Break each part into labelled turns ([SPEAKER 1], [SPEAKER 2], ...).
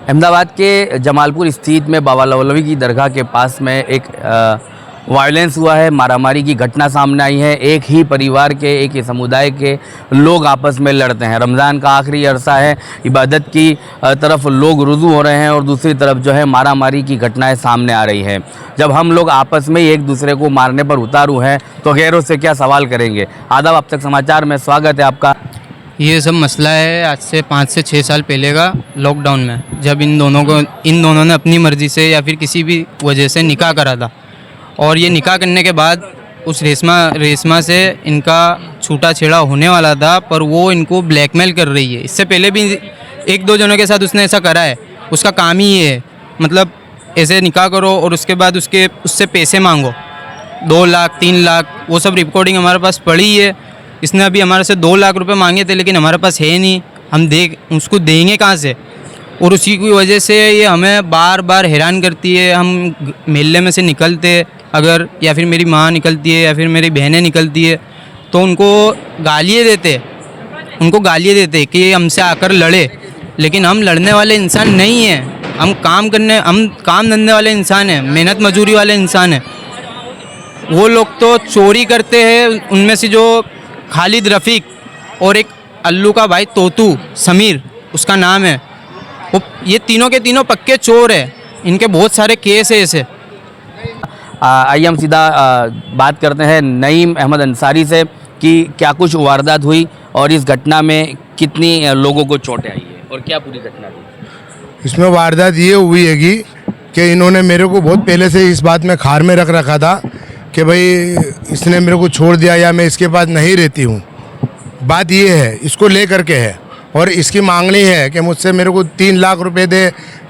[SPEAKER 1] अहमदाबाद के जमालपुर स्थित में बाबा लौलवी की दरगाह के पास में एक वायलेंस हुआ है, मारामारी की घटना सामने आई है। एक ही परिवार के, एक ही समुदाय के लोग आपस में लड़ते हैं। रमज़ान का आखिरी अरसा है, इबादत की तरफ लोग रुजू हो रहे हैं और दूसरी तरफ जो है मारामारी की घटनाएं सामने आ रही हैं। जब हम लोग आपस में एक दूसरे को मारने पर उतारू हैं तो गैरों से क्या सवाल करेंगे। आदाब, अब तक समाचार में स्वागत है आपका।
[SPEAKER 2] ये सब मसला है आज से 5 से 6 साल पहले का, लॉकडाउन में, जब इन दोनों ने अपनी मर्ज़ी से या फिर किसी भी वजह से निकाह करा था। और ये निकाह करने के बाद उस रेशमा से इनका छूटा छेड़ा होने वाला था, पर वो इनको ब्लैकमेल कर रही है। इससे पहले भी 1-2 जनों के साथ उसने ऐसा करा है। उसका काम ही ये है, मतलब ऐसे निकाह करो और उसके बाद उससे पैसे मांगो, 2 लाख 3 लाख, वो सब रिकॉर्डिंग हमारे पास पड़ी है। इसने अभी हमारे से 2 लाख रुपए मांगे थे, लेकिन हमारे पास है नहीं, हम उसको देंगे कहाँ से। और उसी की वजह से ये हमें बार बार हैरान करती है। हम मेले में से निकलते अगर, या फिर मेरी माँ निकलती है या फिर मेरी बहनें निकलती है, तो उनको गालियाँ देते कि ये हमसे आकर लड़े। लेकिन हम लड़ने वाले इंसान नहीं हैं, हम काम धंधे वाले इंसान हैं, मेहनत मजूरी वाले इंसान हैं। वो लोग तो चोरी करते हैं। उनमें से जो खालिद रफ़ीक और एक अल्लू का भाई तोतू समीर उसका नाम है, वो ये तीनों के तीनों पक्के चोर है। इनके बहुत सारे केस है ऐसे।
[SPEAKER 1] आइए हम सीधा बात करते हैं नईम अहमद अंसारी से कि क्या कुछ वारदात हुई और इस घटना में कितनी लोगों को चोटें आई है और क्या पूरी घटना थी।
[SPEAKER 3] इसमें वारदात ये हुई है कि इन्होंने मेरे को बहुत पहले से इस बात में खार में रख रखा था कि भाई इसने मेरे को छोड़ दिया या मैं इसके पास नहीं रहती हूँ। बात ये है, इसको ले करके है और इसकी मांगनी है कि मुझसे मेरे को 3 लाख रुपए दे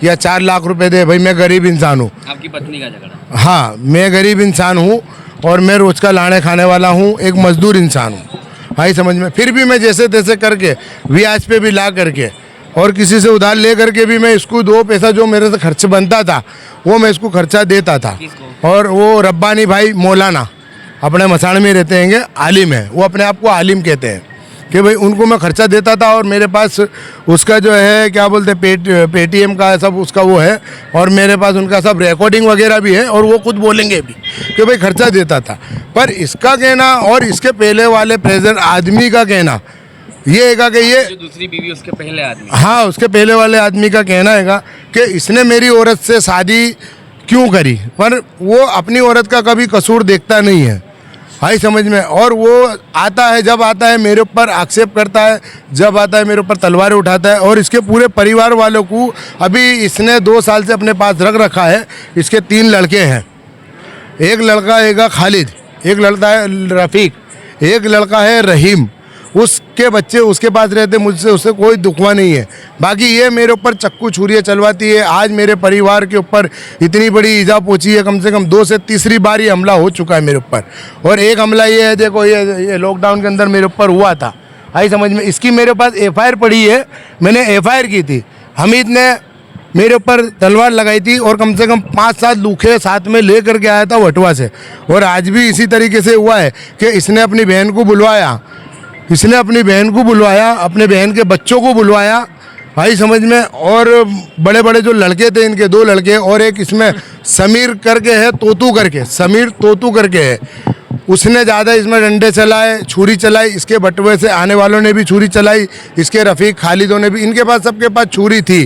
[SPEAKER 3] या 4 लाख रुपए दे। भाई मैं गरीब इंसान हूँ।
[SPEAKER 1] आपकी पत्नी का झगड़ा?
[SPEAKER 3] हाँ, मैं गरीब इंसान हूँ और मैं रोज़ का लाने खाने वाला हूँ, एक मजदूर इंसान हूँ। भाई समझ में, फिर भी मैं जैसे तैसे करके ब्याज पे भी ला करके और किसी से उधार ले करके भी मैं इसको 2 पैसा जो मेरे से खर्च बनता था वो मैं इसको खर्चा देता था। और वो रब्बानी भाई मौलाना अपने मसाण में रहते हैं, आलिम है, वो अपने आप को आलिम कहते हैं, कि भाई उनको मैं खर्चा देता था। और मेरे पास उसका जो है क्या बोलते हैं पेटीएम का सब उसका वो है, और मेरे पास उनका सब रिकॉर्डिंग वगैरह भी है, और वो खुद बोलेंगे भी कि भाई खर्चा देता था। पर इसका कहना और इसके पहले वाले प्रेजेंट आदमी का कहना ये है कि ये
[SPEAKER 1] जो दूसरी बीवी उसके पहले आदमी,
[SPEAKER 3] हाँ, उसके पहले वाले आदमी का कहना है कि इसने मेरी औरत से शादी क्यों करी, पर वो अपनी औरत का कभी कसूर देखता नहीं है। भाई समझ में। और वो आता है, जब आता है मेरे ऊपर आक्षेप करता है, जब आता है मेरे ऊपर तलवारें उठाता है। और इसके पूरे परिवार वालों को अभी इसने 2 साल से अपने पास रख रखा है। इसके 3 लड़के हैं, एक लड़का है खालिद, एक लड़का है रफ़ीक, एक लड़का है रहीम। उसके बच्चे उसके पास रहते, मुझसे उससे कोई दुखवा नहीं है। बाकी ये मेरे ऊपर चक्कू छुरियाँ चलवाती है। आज मेरे परिवार के ऊपर इतनी बड़ी ईजा पहुंची है, कम से कम 2 से तीसरी बार ये हमला हो चुका है मेरे ऊपर। और एक हमला ये है, देखो ये लॉकडाउन के अंदर मेरे ऊपर हुआ था। आई समझ में। इसकी मेरे पास FIR पड़ी है, मैंने FIR की थी। हमीद ने मेरे ऊपर तलवार लगाई थी और कम से कम 5-7 लूखे साथ में ले करके आया था वटवा से। और आज भी इसी तरीके से हुआ है कि इसने अपनी बहन को बुलवाया, अपने बहन के बच्चों को बुलवाया। भाई समझ में। और बड़े बड़े जो लड़के थे, इनके 2 लड़के, और एक इसमें समीर करके है, समीर तोतू करके है, उसने ज़्यादा इसमें डंडे चलाए, छुरी चलाई। इसके बटवे से आने वालों ने भी छुरी चलाई, इसके रफ़ीक खालिदों ने भी, इनके पास सबके पास छुरी थी।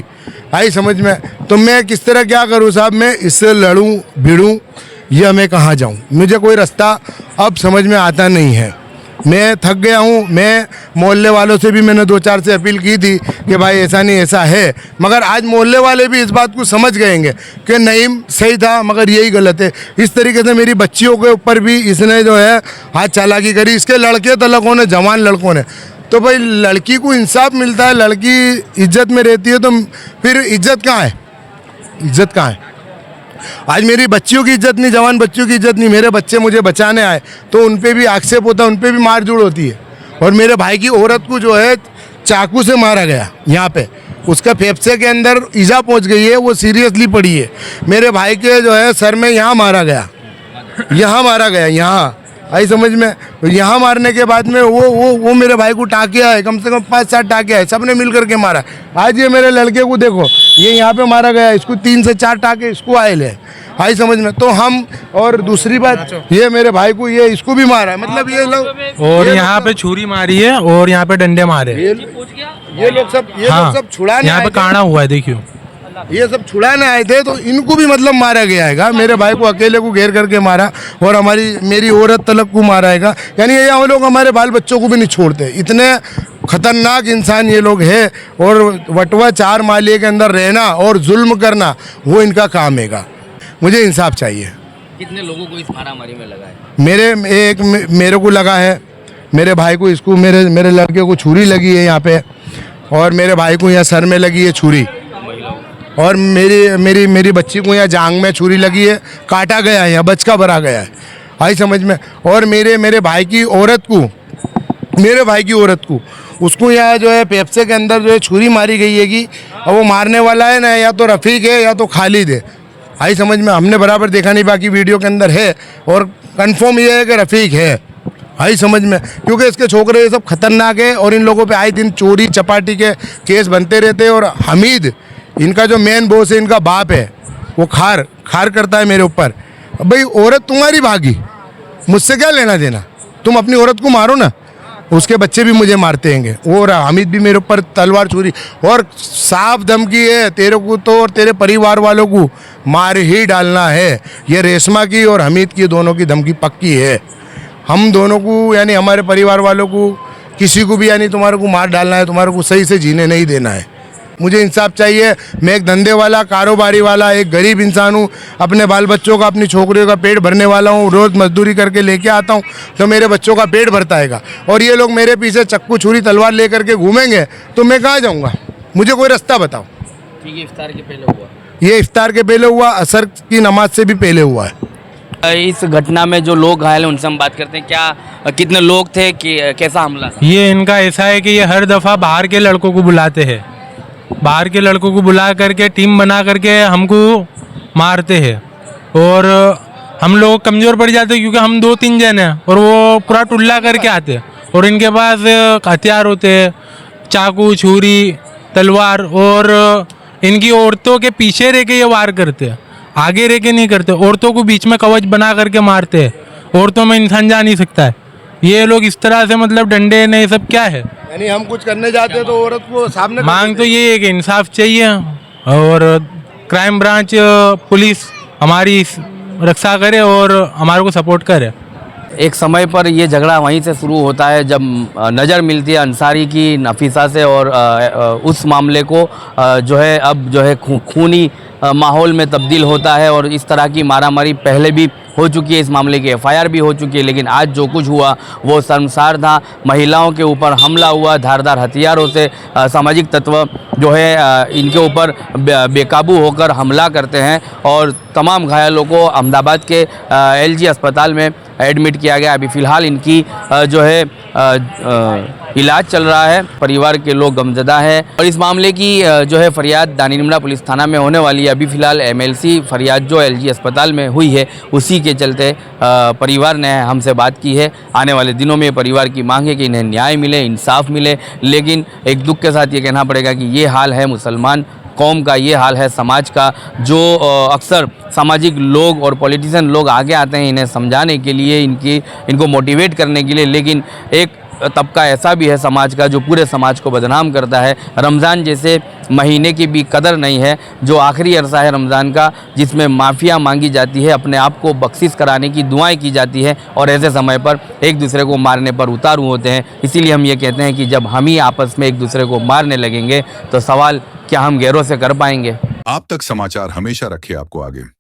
[SPEAKER 3] भाई समझ में। तो मैं किस तरह क्या करूँ साहब, मैं इससे लड़ूँ भिड़ूँ या मैं कहाँ जाऊँ, मुझे कोई रास्ता अब समझ में आता नहीं है। मैं थक गया हूँ। मैं मोहल्ले वालों से भी मैंने 2-4 से अपील की थी कि भाई ऐसा नहीं ऐसा है, मगर आज मोहल्ले वाले भी इस बात को समझ गएंगे कि नईम सही था मगर यही गलत है। इस तरीके से मेरी बच्चियों के ऊपर भी इसने जो है हाथ चालाकी करी। इसके लड़के तलकों ने, जवान लड़कों ने। तो भाई लड़की को इंसाफ मिलता है, लड़की इज्जत में रहती है, तो फिर इज्जत कहाँ है। आज मेरी बच्चियों की इज्जत नहीं, जवान बच्चियों की इज्जत नहीं। मेरे बच्चे मुझे बचाने आए तो उन पे भी आक्षेप होता है, उन पे भी मारझूड़ होती है। और मेरे भाई की औरत को जो है चाकू से मारा गया, यहाँ पे उसका फेफड़े के अंदर ईजा पहुँच गई है, वो सीरियसली पड़ी है। मेरे भाई के जो है सर में यहाँ मारा गया, यहाँ आई समझ में। यहाँ मारने के बाद में वो मेरे भाई को टाकिया है, कम से कम 5-7 टाकिया है, सबने मिल करके मारा। आज ये मेरे लड़के को देखो, ये यहाँ पे मारा गया, इसको 3 से 4 टाके इसको आए ले, आई समझ में। तो हम, और दूसरी बात, ये मेरे भाई को, ये इसको भी मारा है, मतलब ये लोग,
[SPEAKER 4] और यहाँ पे छुरी मारी है और यहाँ पे डंडे मारे,
[SPEAKER 3] ये लोग सब छुड़ाने,
[SPEAKER 4] यहाँ पे काना हुआ है, देखियो
[SPEAKER 3] ये सब छुड़ाने आए थे, तो इनको भी मतलब मारा गया है। मेरे भाई को अकेले को घेर करके मारा, और मेरी औरत तलक को मारा है। यानी ये लोग हमारे बाल बच्चों को भी नहीं छोड़ते, इतने खतरनाक इंसान ये लोग हैं। और वटवा 4 माले के अंदर रहना और जुल्म करना, वो इनका काम है। मुझे इंसाफ चाहिए।
[SPEAKER 1] कितने लोगों को इस मारामारी में लगा है?
[SPEAKER 3] मेरे को लगा है, मेरे भाई को, इसको, मेरे लड़के को छुरी लगी है यहाँ पे, और मेरे भाई को यहाँ सर में लगी है छुरी, और मेरी बच्ची को यहाँ जांग में छुरी लगी है, काटा गया है, यहाँ बचका भरा गया है, आई समझ में। और मेरे भाई की औरत को, उसको यहाँ जो है पेप्से के अंदर जो है छुरी मारी गई है कि, और वो मारने वाला है ना, या तो रफ़ीक है या तो खालिद है, आई समझ में। हमने बराबर देखा नहीं, बाकी वीडियो के अंदर है, और कंफर्म ये है कि रफ़ीक है, आई समझ में। क्योंकि इसके छोकरे ये सब खतरनाक है, और इन लोगों पे आए दिन चोरी चपाटी के केस बनते रहते हैं। और हमीद, इनका जो मेन बॉस है, इनका बाप है, वो खार करता है मेरे ऊपर। भाई औरत तुम्हारी भागी, मुझसे क्या लेना देना, तुम अपनी औरत को मारो ना, उसके बच्चे भी मुझे मारते हैं। और हमीद भी मेरे ऊपर तलवार छुरी, और साफ धमकी है, तेरे को तो और तेरे परिवार वालों को मार ही डालना है। ये रेशमा की और हमीद की, दोनों की धमकी पक्की है। हम दोनों को, यानी हमारे परिवार वालों को, किसी को भी, यानी तुम्हारे को मार डालना है, तुम्हारे को सही से जीने नहीं देना है। मुझे इंसाफ चाहिए। मैं एक धंधे वाला, कारोबारी वाला, एक गरीब इंसान हूँ। अपने बाल बच्चों का, अपनी छोकरियों का पेट भरने वाला हूँ। रोज़ मजदूरी करके लेके आता हूँ, तो मेरे बच्चों का पेट भरता है। और ये लोग मेरे पीछे चक्कू छुरी तलवार ले करके घूमेंगे, तो मैं कहाँ जाऊँगा? मुझे कोई रास्ता बताओ।
[SPEAKER 1] ठीक है, इफ्तार के पहले हुआ
[SPEAKER 3] ये, इफ्तार के पहले हुआ, असर की नमाज से भी पहले हुआ है।
[SPEAKER 1] इस घटना में जो लोग घायल हैं उनसे हम बात करते हैं। क्या, कितने लोग थे, कि कैसा हमला था?
[SPEAKER 4] ये इनका ऐसा है कि ये हर दफ़ा बाहर के लड़कों को बुलाते हैं, बाहर के लड़कों को बुला करके टीम बना करके हमको मारते हैं, और हम लोग कमज़ोर पड़ जाते हैं, क्योंकि हम 2-3 जन हैं, और वो पूरा टुल्ला करके आते हैं, और इनके पास हथियार होते हैं, चाकू, छुरी, तलवार, और इनकी औरतों के पीछे रह के ये वार करते हैं, आगे रह के नहीं करते। औरतों को बीच में कवच बना करके मारते हैं। औरतों में इंसान जा नहीं सकता है। ये लोग इस तरह से, मतलब डंडे ने, सब क्या है,
[SPEAKER 3] यानी हम कुछ करने जाते हैं तो औरत को सामने
[SPEAKER 4] मांग तो ये है कि इंसाफ चाहिए, और क्राइम ब्रांच, पुलिस हमारी रक्षा करे और हमारे को सपोर्ट करे।
[SPEAKER 1] एक समय पर ये झगड़ा वहीं से शुरू होता है जब नज़र मिलती है अंसारी की नफीसा से, और उस मामले को जो है अब जो है खूनी माहौल में तब्दील होता है। और इस तरह की मारामारी पहले भी हो चुकी है, इस मामले की FIR भी हो चुकी है, लेकिन आज जो कुछ हुआ वो शर्मसार था। महिलाओं के ऊपर हमला हुआ धारदार हथियारों से। सामाजिक तत्व जो है इनके ऊपर बेकाबू होकर हमला करते हैं, और तमाम घायलों को अहमदाबाद के LG अस्पताल में एडमिट किया गया। अभी फ़िलहाल इनकी जो है इलाज चल रहा है। परिवार के लोग गमज़दा है, और इस मामले की जो है फरियाद दानिनिमड़ा पुलिस थाना में होने वाली है। अभी फ़िलहाल MLC फरियाद जो LG अस्पताल में हुई है, उसी के चलते परिवार ने हमसे बात की है। आने वाले दिनों में परिवार की मांग है कि इन्हें न्याय मिले, इंसाफ मिले। लेकिन एक दुख के साथ ये कहना पड़ेगा कि ये हाल है मुसलमान कौम का, ये हाल है समाज का, जो अक्सर सामाजिक लोग और पॉलिटिशियन लोग आगे आते हैं इन्हें समझाने के लिए, इनको मोटिवेट करने के लिए, लेकिन एक तबका ऐसा भी है समाज का जो पूरे समाज को बदनाम करता है। रमज़ान जैसे महीने की भी कदर नहीं है, जो आखिरी अरसा है रमज़ान का, जिसमें माफ़िया मांगी जाती है, अपने आप को बख्शिश कराने की दुआएं की जाती है, और ऐसे समय पर एक दूसरे को मारने पर उतारू होते हैं। इसीलिए हम ये कहते हैं कि जब हम ही आपस में एक दूसरे को मारने लगेंगे तो सवाल क्या हम गैरों से कर पाएंगे?
[SPEAKER 5] आप तक समाचार हमेशा रखे आपको आगे।